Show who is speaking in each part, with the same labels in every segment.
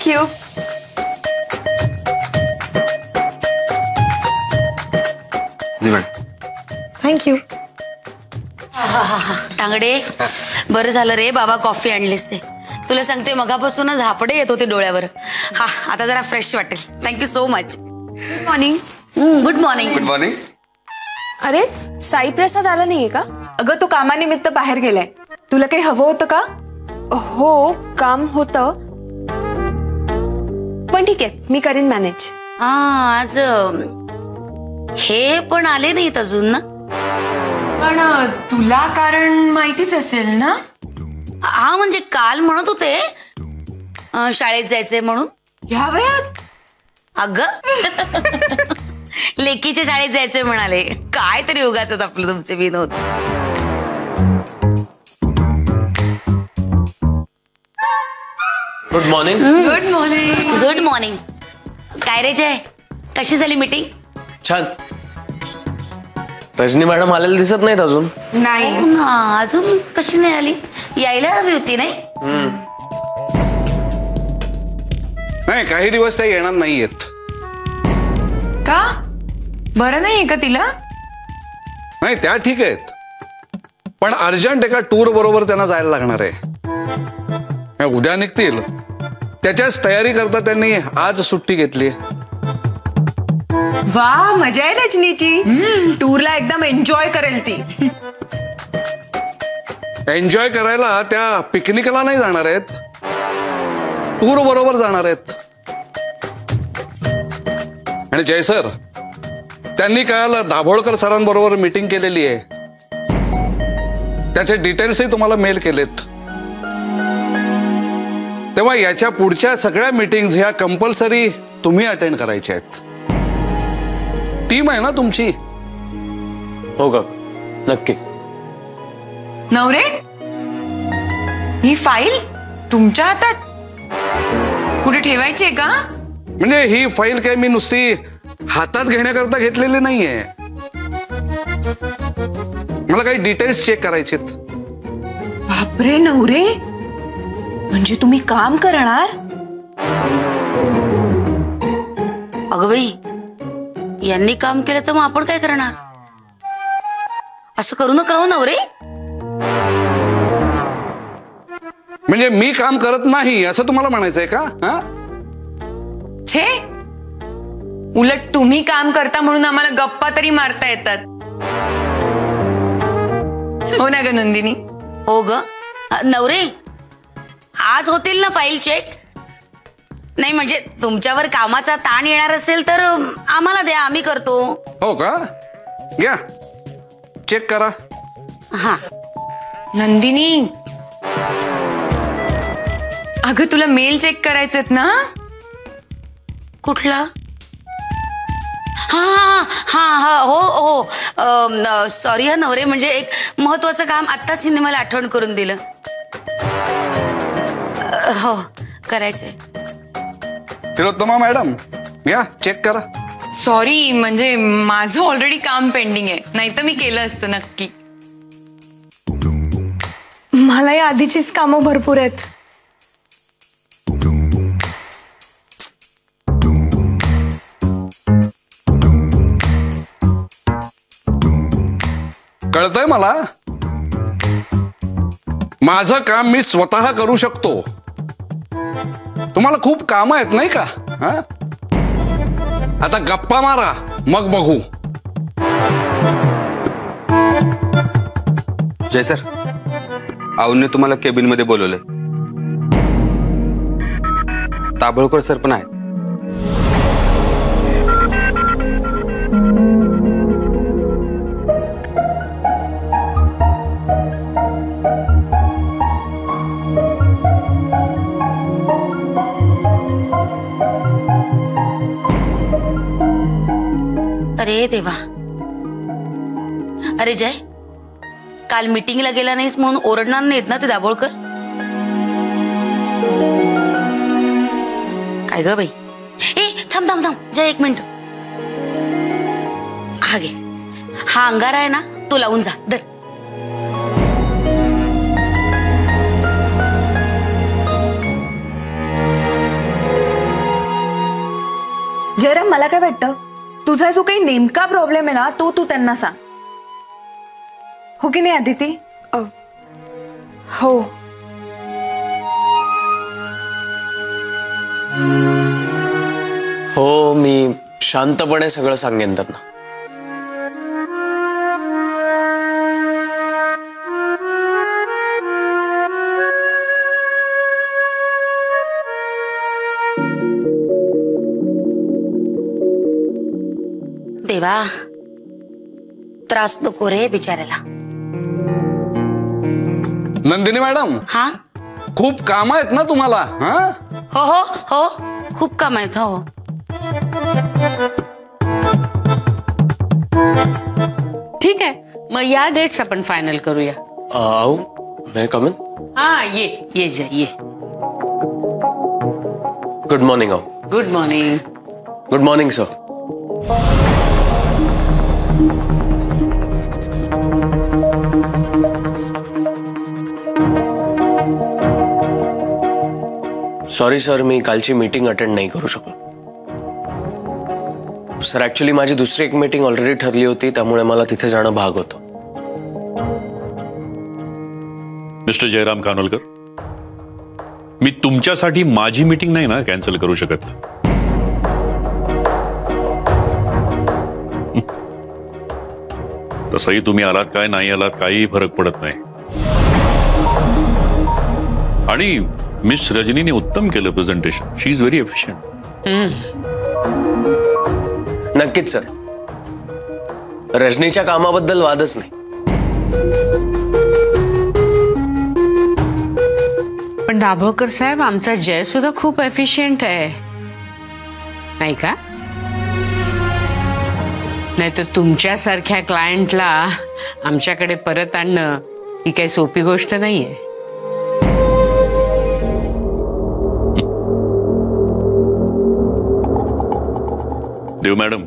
Speaker 1: You.
Speaker 2: जी madam.
Speaker 1: Thank you.
Speaker 3: Tangade बरं झालं रे बाबा कॉफी आणलीस ते. तुला सांगते मगापासून झापडे येत होते डोळ्यावर. हा आता जरा फ्रेश वाटेल. Thank you so much.
Speaker 1: Good morning.
Speaker 3: Good morning.
Speaker 2: Good morning.
Speaker 1: अरे साई प्रसाद आला नाहीये का? अगं तो कामानिमित्त बाहेर गेलाय. तुला काही हवं होतं का? हो काम होतं पण ठीक आहे मी करीन मॅनेज.
Speaker 3: हा आज हे पण आले नाहीत अजून ना.
Speaker 1: पण तुला कारण माहितीच असेल ना.
Speaker 3: हा म्हणजे काल म्हणत होते शाळेत जायचंय म्हणून.
Speaker 1: ह्या वयात?
Speaker 3: अगं लेकीच्या शाळेत जायचंय म्हणाले. काय तरी उगाचच आपलं तुमचे विनोद.
Speaker 4: Good morning.
Speaker 1: Good morning.
Speaker 3: Good morning. काय रे जय कशी झाली मीटिंग?
Speaker 4: छान. रजनी मॅडम आलेले दिसत नाहीत अजून.
Speaker 1: नाही
Speaker 3: अजून कशी नाही आली? यायला हवी होती नाही.
Speaker 5: नाही काही दिवस त्या येणार नाहीयेत.
Speaker 1: का बरं नाहीये का तिला?
Speaker 5: नाही त्या ठीक आहेत पण अर्जंट एका टूर बरोबर त्यांना जायला लागणार आहे. उद्या निघतील त्याच्याच तयारी करता त्यांनी आज सुट्टी घेतली.
Speaker 1: वा मजा आहे रजनीची. टूरला एकदम एन्जॉय करेल ती.
Speaker 5: एन्जॉय करायला त्या पिकनिकला नाही जाणार आहेत टूर बरोबर जाणार आहेत. आणि जय सर त्यांनी काल दाभोळकर सरांबरोबर मीटिंग केलेली आहे. त्याचे डिटेल्सही तुम्हाला मेल केलेत. तेव्हा याच्या पुढच्या सगळ्या मीटिंग्स ह्या कंपल्सरी तुम्ही अटेंड करायच्या आहेत. टीम आहे ना तुमची.
Speaker 4: हो का? नक्की.
Speaker 1: नवरे ही फाईल तुमच्या हातात कुठे ठेवायची आहे का?
Speaker 5: म्हणजे ही फाईल काय मी नुसती हातात घेण्याकरता घेतलेली नाहीये. मला काही डिटेल्स चेक करायचेत.
Speaker 1: बापरे नवरे म्हणजे तुम्ही काम करणार?
Speaker 3: अगं बाई यांनी काम केलं तर मग आपण काय करणार? असं करू नका हो नवरे.
Speaker 5: म्हणजे मी काम करत नाही असं तुम्हाला म्हणायचंय का?
Speaker 1: छे उलट तुम्ही काम करता म्हणून आम्हाला गप्पा तरी मारता येतात. हो ना ग नंदिनी?
Speaker 3: हो ग नवरे आज होतील ना फाईल चेक? नाही म्हणजे तुमच्यावर कामाचा ताण येणार असेल तर आम्हाला द्या आम्ही करतो.
Speaker 5: हो का? घ्या चेक करा.
Speaker 3: हा
Speaker 1: नंदिनी अगं तुला मेल चेक करायचेत ना?
Speaker 3: कुठला? हा हा हा हो हो सॉरी हा नवरे म्हणजे एक महत्वाचं काम आत्ताच हिने मला आठवण करून दिलं. हो करायचंय.
Speaker 5: तिलोत्तमा मॅडम या चेक करा.
Speaker 1: सॉरी म्हणजे माझं ऑलरेडी काम पेंडिंग आहे नाही तर मी केलं असतं नक्की. मला या आधीचीच कामं भरपूर आहेत.
Speaker 5: कळतंय मला. माझं काम मी स्वतः करू शकतो. तुम्हाला खूप कामं आहेत नाही का? आता गप्पा मारा मग बघू.
Speaker 2: जय सर आऊने तुम्हाला केबिन मध्ये बोलवलंय. दाभोळकर सर पण आहेत.
Speaker 3: अरे देवा. अरे जय काल मीटिंगला गेला नाहीस म्हणून ओरडणार नाहीत ना ते दाभोळकर? काय ग बाई? ए थांब थांब थांब जय एक मिनिट. हा घे हा अंगारा आहे ना तो लावून जा. धर.
Speaker 1: मला काय वाटतं, तुझा जो काही नेमका प्रॉब्लेम आहे ना तो तू त्यांना सांग, हो की नाही अदिती?
Speaker 6: हो.
Speaker 4: हो, मी शांतपणे सगळं सांगेन त्यांना.
Speaker 3: देवा, त्रास नको रे बिचाऱ्याला.
Speaker 5: नंदिनी मॅडम,
Speaker 3: हा
Speaker 5: खूप काम आहेत ना तुम्हाला? हा,
Speaker 3: हो हो हो, खूप काम आहेत. हो,
Speaker 7: ठीक आहे, मग या डेट्स आपण फायनल करूया.
Speaker 4: आऊ, मे कम इन?
Speaker 7: हा, ये जा ये.
Speaker 4: गुड मॉर्निंग आऊ.
Speaker 7: Good morning.
Speaker 4: Good morning sir. Sorry sir, मी कालची मीटिंग अटेंड नाही करू शकलो. सर, ऍक्च्युली माझी दुसरी एक मीटिंग ऑलरेडी ठरली होती, त्यामुळे मला तिथे जाणं भाग होतं.
Speaker 8: मिस्टर जयराम खानोलकर, मी तुमच्यासाठी माझी मीटिंग नाही ना कॅन्सल करू शकत. तसंही तुम्ही आलात काय नाही आलात काही फरक पडत नाही. आणि मिस रजनीने उत्तम केलं presentation. She is very efficient.
Speaker 4: नक्कीच सर, रजनीच्या कामाबद्दल वादच नाही.
Speaker 7: पण दाभोळकर साहेब, आमचा जय सुद्धा खूप एफिशियंट आहे, नाही का? नाहीतर तुमच्यासारख्या क्लायंटला आमच्याकडे परत आणणं ही काही सोपी गोष्ट नाहीये.
Speaker 8: देव मॅडम,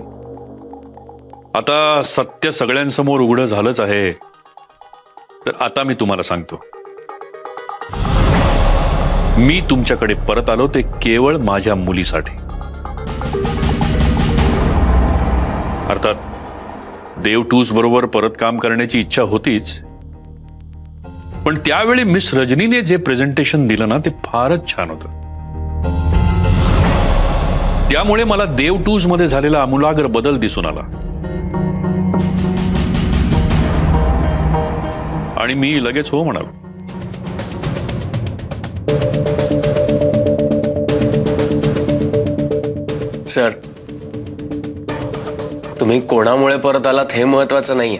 Speaker 8: आता सत्य सगळ्यांसमोर उघडं झालंच आहे, तर आता मी तुम्हाला सांगतो, मी तुमच्याकडे परत आलो ते केवळ माझ्या मुलीसाठी. अर्थात देव टूस बरोबर परत काम करण्याची इच्छा होतीच, पण त्यावेळी मिस रजनीने जे प्रेझेंटेशन दिलं ना ते फारच छान होतं. त्यामुळे मला देव टूज मध्ये झालेला आमूलाग्र बदल दिसून आला आणि मी लगेच हो म्हणालो.
Speaker 4: सर, तुम्ही कोणामुळे परत आलात हे महत्वाचं नाहीये,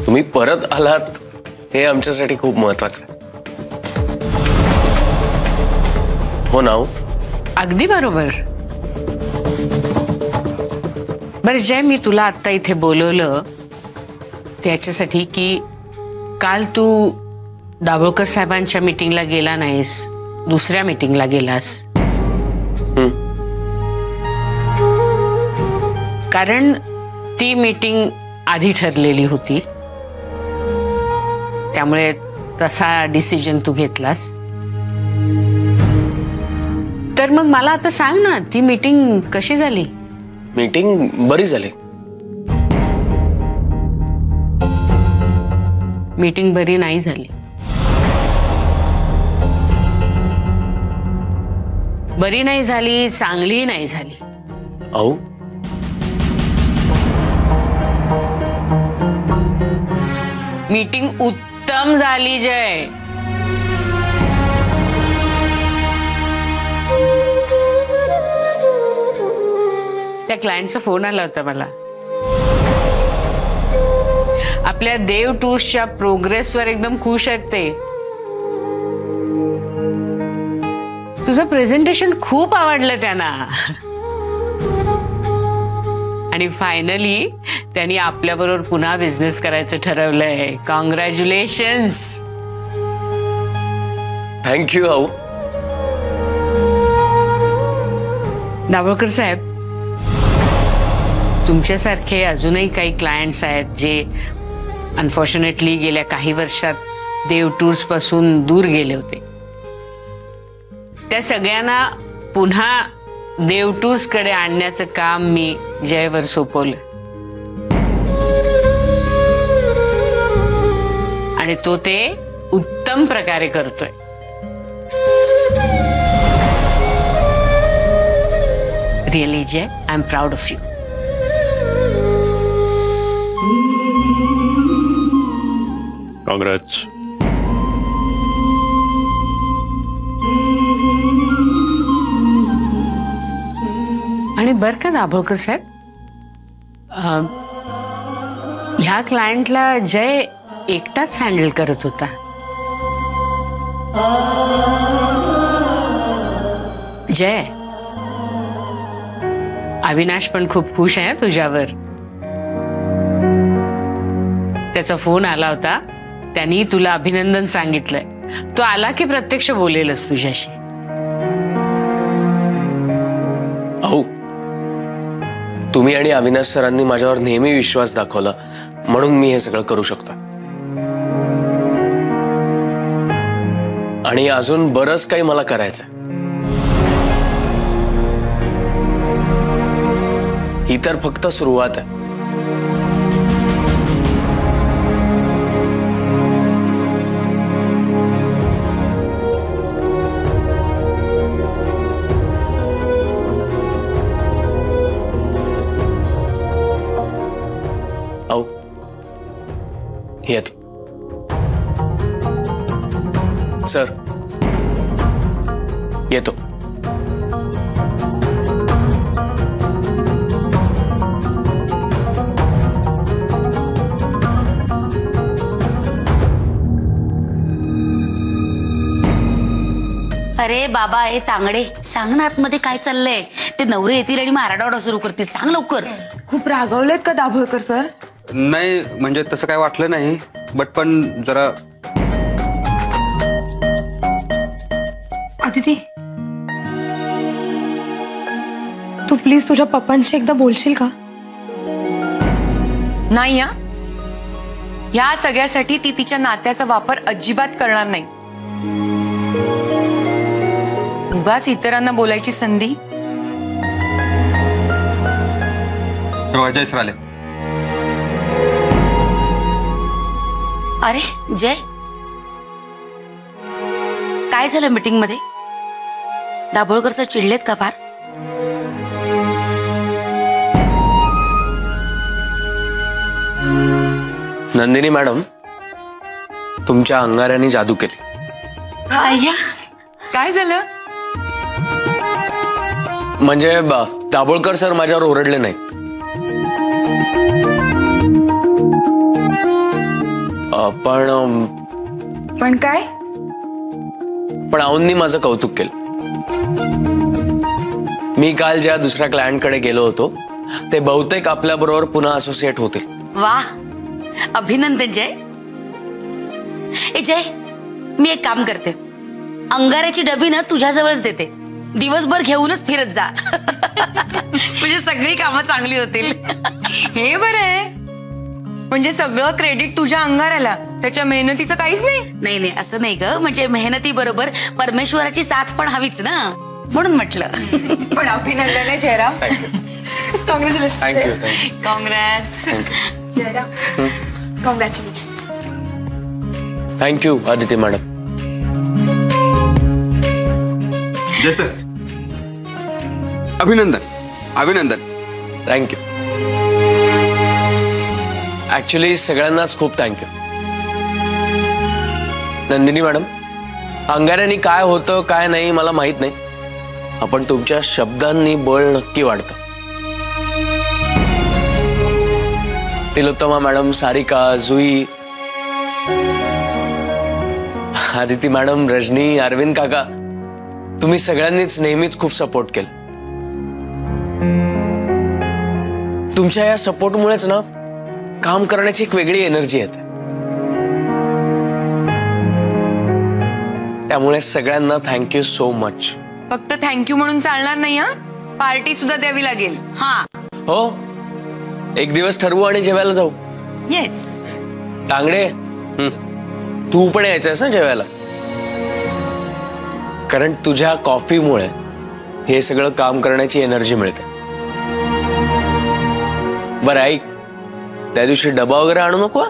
Speaker 4: तुम्ही परत आलात हे आमच्यासाठी खूप महत्वाचं आहे. हो ना?
Speaker 7: अगदी बरोबर. बरं जय, मी तुला आत्ता इथे बोलवलं त्याच्यासाठी की काल तू दाभोळकर साहेबांच्या मीटिंगला गेला नाहीस, दुसऱ्या मीटिंगला गेलास. कारण ती मीटिंग आधी ठरलेली होती, त्यामुळे तसा डिसिजन तू घेतलास. तर मग मला आता सांग ना, ती मीटिंग कशी झाली?
Speaker 4: मीटिंग बरी झाली.
Speaker 7: मीटिंग बरी नाही झाली. बरी नाही झाली, चांगली नाही झाली.
Speaker 4: अहो,
Speaker 7: मीटिंग उत्तम झाली जय. त्या क्लायंटचा फोन आला होता मला. आपल्या देव टूर्सच्या प्रोग्रेसवर एकदम खुश आहेत ते. तुझं प्रेझेंटेशन खूप आवडलं त्यांना आणि फायनली त्यांनी आपल्याबरोबर पुन्हा बिझनेस करायचं ठरवलंय. कॉंग्रॅच्युलेशन्स.
Speaker 4: थँक्यू अहो.
Speaker 7: दाभोळकर साहेब, तुमच्यासारखे अजूनही काही क्लायंट्स आहेत जे अनफॉर्च्युनेटली गेल्या काही वर्षात देव टूर्स पासून दूर गेले होते. त्या सगळ्यांना पुन्हा देवटूस कडे आणण्याचं काम मी जयवर सोपवलं आणि तो ते उत्तम प्रकारे करतोय. Really Jay, I am proud of you.
Speaker 8: Congrats.
Speaker 7: आणि बर का दाभोळकर साहेब, ह्या क्लायंटला जय एकटाच हँडल करत होता. जय, अविनाश पण खूप खुश आहे तुझ्यावर. त्याचा फोन आला होता, त्यांनी तुला अभिनंदन सांगितलंय. तो आला की प्रत्यक्ष बोलेलच तुझ्याशी.
Speaker 4: अहो, तुम्ही आणि अविनाश सरांनी माझ्यावर नेहमी विश्वास दाखवला म्हणून मी हे सगळं करू शकतो. आणि अजून बरंच काही मला करायचं. ही तर फक्त सुरुवात आहे. आओ, येतो. सर, येतो.
Speaker 3: अरे बाबा, ए तांगडे, सांग ना आतमध्ये काय चाललंय. ते नवरे येतील आणि मग आरडाओरडा सुरू करतील. सांग लवकर.
Speaker 1: खूप रागवलेत का दाभोळकर सर?
Speaker 2: नाही म्हणजे तसं काय वाटलं नाही, बट पण जरा.
Speaker 1: आदिती, तू प्लीज तुझ्या पप्पांशी एकदा बोलशील का?
Speaker 6: नाही, या सगळ्यासाठी ती तिच्या नात्याचा वापर अजिबात करणार नाही. उगाच इतरांना बोलायची संधी.
Speaker 2: जयसर आले.
Speaker 3: अरे जय, काय झालं मीटिंग मध्ये? दाभोळकर सर चिडलेत का फार?
Speaker 4: नंदिनी मॅडम, तुमच्या अंगाऱ्याने जादू केली.
Speaker 6: काय झालं?
Speaker 4: म्हणजे दाभोळकर सर माझ्यावर ओरडले नाहीत,
Speaker 1: पण काय?
Speaker 4: पण आऊंनी माझं कौतुक केलं. मी काल ज्या दुसऱ्या क्लायंटकडे गेलो होतो ते बहुतेक आपल्याबरोबर पुन्हा असोसिएट होतील.
Speaker 3: वाह, अभिनंदन जय. ए जय, मी एक काम करते, अंगाऱ्याची डबी ना तुझ्याजवळच देते. दिवसभर घेऊनच फिरत जा. म्हणजे सगळी कामं चांगली होतील.
Speaker 6: हे बरं आहे. म्हणजे सगळं क्रेडिट तुझ्या अंगाराला, त्याच्या मेहनतीचं काहीच नाही.
Speaker 3: नाही नाही, असं नाही ग. म्हणजे मेहनती बरोबर परमेश्वराची साथ पण हवीच ना, म्हणून म्हटलं.
Speaker 1: पण अभिनंदन आहे Jayram. Congratulation.
Speaker 4: Thank you.
Speaker 6: Congrats
Speaker 1: Jayram, congratulation.
Speaker 4: Thank you Aditi madam.
Speaker 2: Jay sir, अभिनंदन. अभिनंदन.
Speaker 4: थँक्यू. ऍक्च्युली सगळ्यांनाच खूप थँक्यू. नंदिनी मॅडम, अंगाऱ्याने काय होतं काय नाही मला माहित नाही, आपण तुमच्या शब्दांनी बळ नक्की वाढतं. तिलोत्तमा मॅडम, सारिका, जुई, आदिती मॅडम, रजनी, अरविंद काका, तुम्ही सगळ्यांनीच नेहमीच खूप सपोर्ट केलं. तुमच्या या सपोर्टमुळेच ना काम करण्याची एक वेगळी एनर्जी येते. त्यामुळे सगळ्यांना थँक्यू सो मच.
Speaker 6: फक्त थँक्यू म्हणून चालणार नाही, पार्टी सुद्धा द्यावी लागेल.
Speaker 3: हा
Speaker 4: हो, एक दिवस ठरवू आणि जेवायला जाऊ.
Speaker 6: येस.
Speaker 4: तांगडे, तू पण यायचंयस ना जेवायला? कारण तुझ्या कॉफीमुळे हे सगळं काम करण्याची एनर्जी मिळते. बरं ऐक, त्या दिवशी डबा वगैरे आणू नको.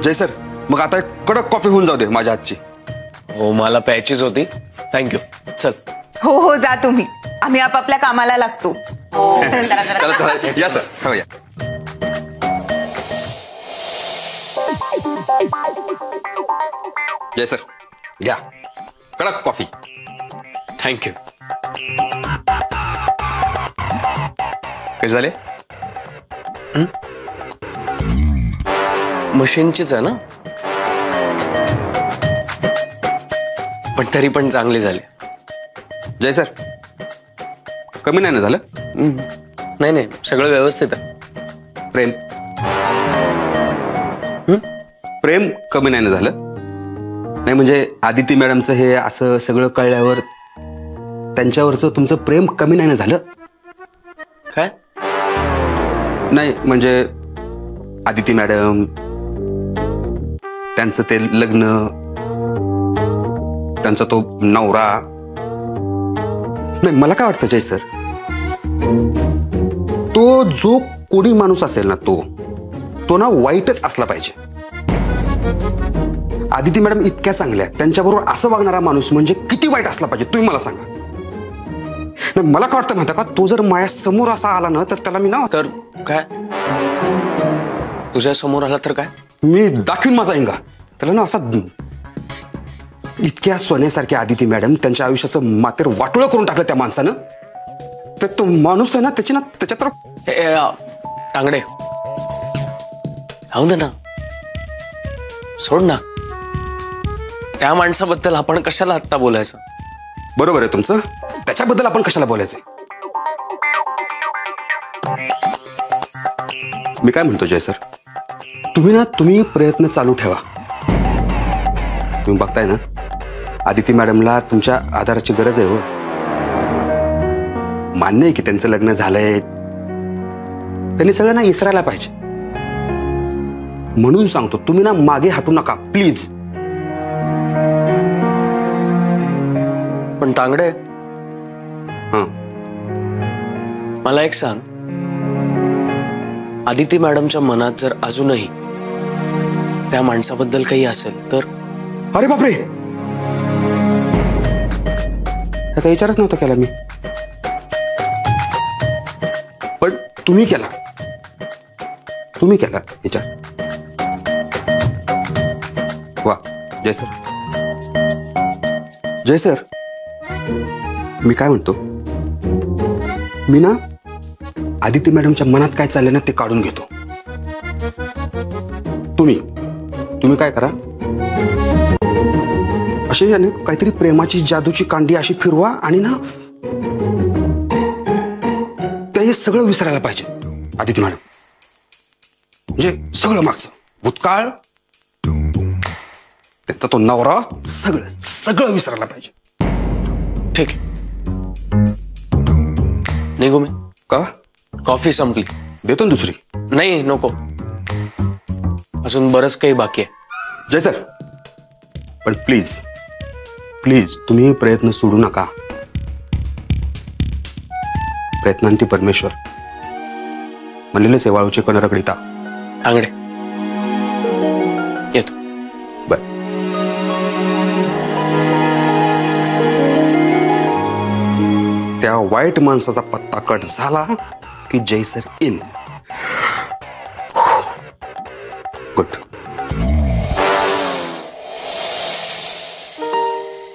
Speaker 2: जय सर, मग आता एक कडक कॉफी होऊन जाऊ दे माझ्या हातची.
Speaker 4: हो, मला प्यायचीच होती. थँक्यू. चल.
Speaker 6: हो हो, जा तुम्ही, आम्ही आपापल्या कामाला लागतो.
Speaker 3: चला चला
Speaker 2: चला चला, या सर. हो या. जय सर, घ्या कडक कॉफी.
Speaker 4: थँक्यू.
Speaker 2: कसे झाले?
Speaker 4: मशीनचीच आहे ना, पण तरी पण चांगली झाली.
Speaker 2: जय सर, कमी नाही ना झालं?
Speaker 4: नाही नाही, सगळं व्यवस्थित आहे.
Speaker 2: प्रेम प्रेम कमी नाही ना झालं? नाही म्हणजे आदिती मॅडमचं हे असं सगळं कळल्यावर त्यांच्यावरचं तुमचं प्रेम कमी नाही ना झालं?
Speaker 4: काय?
Speaker 2: नाही म्हणजे आदिती मॅडम, त्यांचं ते लग्न, त्यांचा तो नवरा. नाही मला काय वाटतं जय सर, तो जो कोणी माणूस असेल ना तो ना वाईटच असला पाहिजे. आदिती मॅडम इतक्या चांगल्या, त्यांच्याबरोबर असं वागणारा माणूस म्हणजे किती वाईट असला पाहिजे तुम्ही मला सांगा. नाही मला काय वाटतं माहिती का, तो जर माझ्या समोर असा आला ना तर त्याला मी ना,
Speaker 4: तर काय, तुझ्या समोर आला तर काय,
Speaker 2: मी दाखवीन माझा इंगा त्याला ना. असा इतक्या सोन्यासारख्या आदिती मॅडम त्यांच्या आयुष्याचं मातेर वाटोळं करून टाकलं त्या माणसानं. तर तो माणूस आहे ना त्याची ना त्याच्यात.
Speaker 4: तांगडे, राहू दे ना, सोड ना. त्या माणसाबद्दल आपण कशाला आत्ता बोलायचं?
Speaker 2: बरोबर आहे तुमचं, त्याच्याबद्दल आपण कशाला बोलायचंय. मी काय म्हणतो जय सर, तुम्ही प्रयत्न चालू ठेवा. तुम्ही बघताय ना आदिती मॅडमला तुमच्या आधाराची गरज आहे. हो, मान्य आहे की त्यांचं लग्न झालंय, त्यांनी सगळ्यांना इसरायला पाहिजे. म्हणून सांगतो तुम्ही ना मागे हटू नका प्लीज.
Speaker 4: पण तांगडे,
Speaker 2: हां
Speaker 4: मला एक सांग, आदिती मॅडमच्या मनात जर अजूनही त्या माणसाबद्दल काही असेल तर?
Speaker 2: अरे बापरे, याचा विचारच नव्हता केला मी, पण तुम्ही केला विचार. वा जय सर. जय सर, मी काय म्हणतो, मी ना आदिती मॅडमच्या मनात काय चाललंय ना ते काढून घेतो. तुम्ही काय करा, असे काहीतरी प्रेमाची जादूची कांडी अशी फिरवा आणि ना ते सगळं विसरायला पाहिजे आदिती मॅडम. म्हणजे सगळं मागचं भूतकाळ, त्यांचा तो नवरा, सगळं विसरायला पाहिजे.
Speaker 4: ठीक आहे, निघू मी
Speaker 2: का?
Speaker 4: कॉफी संपली,
Speaker 2: देतो ना दुसरी.
Speaker 4: नाही नको, अजून बरंच काही बाकी आहे.
Speaker 2: जय सर, पण प्लीज तुम्ही प्रयत्न सोडू नका. प्रयत्नांती परमेश्वर म्हणलेलेच आहे, वाळूचे कण रगडिता.
Speaker 4: तांगडे, येतो.
Speaker 2: बर. त्या वाईट माणसाचा पत्ता कट झाला की जय सर इन. गुड.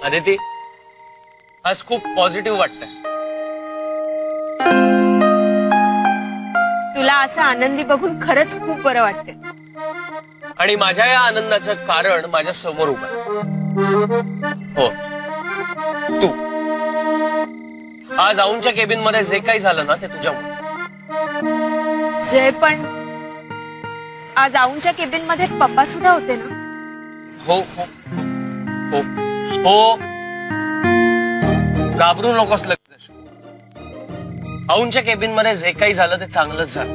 Speaker 4: आदिती, आज खूप पॉझिटिव्ह वाटतंय.
Speaker 1: तुला असं आनंदी बघून खरंच खूप बरं वाटतंय.
Speaker 4: आणि माझ्या या आनंदाचं कारण माझ्या समोर उभं आहे. हो, तू. आज आऊनच्या केबिन मध्ये जे काही झालं ना ते तुझ्यामुळे.
Speaker 1: जय, पण आज आऊनच्या केबिन मध्ये पप्पा सुद्धा होते ना?
Speaker 4: हो हो हो हो, घाबरू नकोस लगेच. आऊनच्या केबिन मध्ये जे काही झालं ते चांगलंच झालं.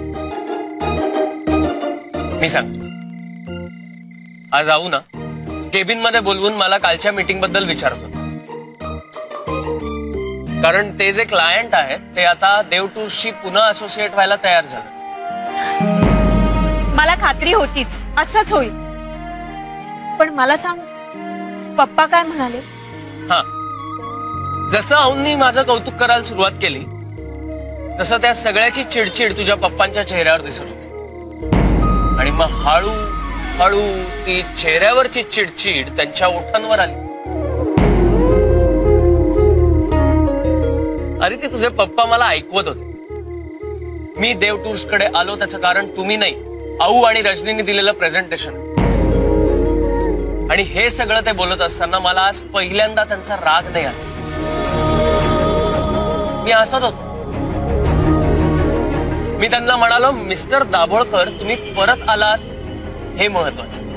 Speaker 4: मी सांग, आज आऊ ना केबिन मध्ये बोलवून मला कालच्या मीटिंग बद्दल विचारतो. कारण ते जे क्लायंट आहेत ते आता देव टूर्सशी पुन्हा असोसिएट व्हायला तयार झाले.
Speaker 1: मला खात्री होतीच असंच होईल. पण मला सांग, पप्पा काय म्हणाले?
Speaker 4: हा, जसं औंनी माझं कौतुक करायला सुरुवात केली तसं त्या सगळ्याची चिडचिड तुझ्या पप्पांच्या चेहऱ्यावर दिसत होती. आणि मग हळू ती चेहऱ्यावरची चिडचिड त्यांच्या ओठांवर आली. अरे ते तुझे पप्पा मला ऐकवत होते. मी देव टूर्स कडे आलो त्याचं कारण तुम्ही नाही, आऊ आणि रजनीने दिलेलं प्रेझेंटेशन. आणि हे सगळं ते बोलत असताना मला आज पहिल्यांदा त्यांचा राग नाही आला. मी हसत होतो. मी त्यांना म्हणालो, मिस्टर दाभोळकर तुम्ही परत आलात हे महत्वाचं.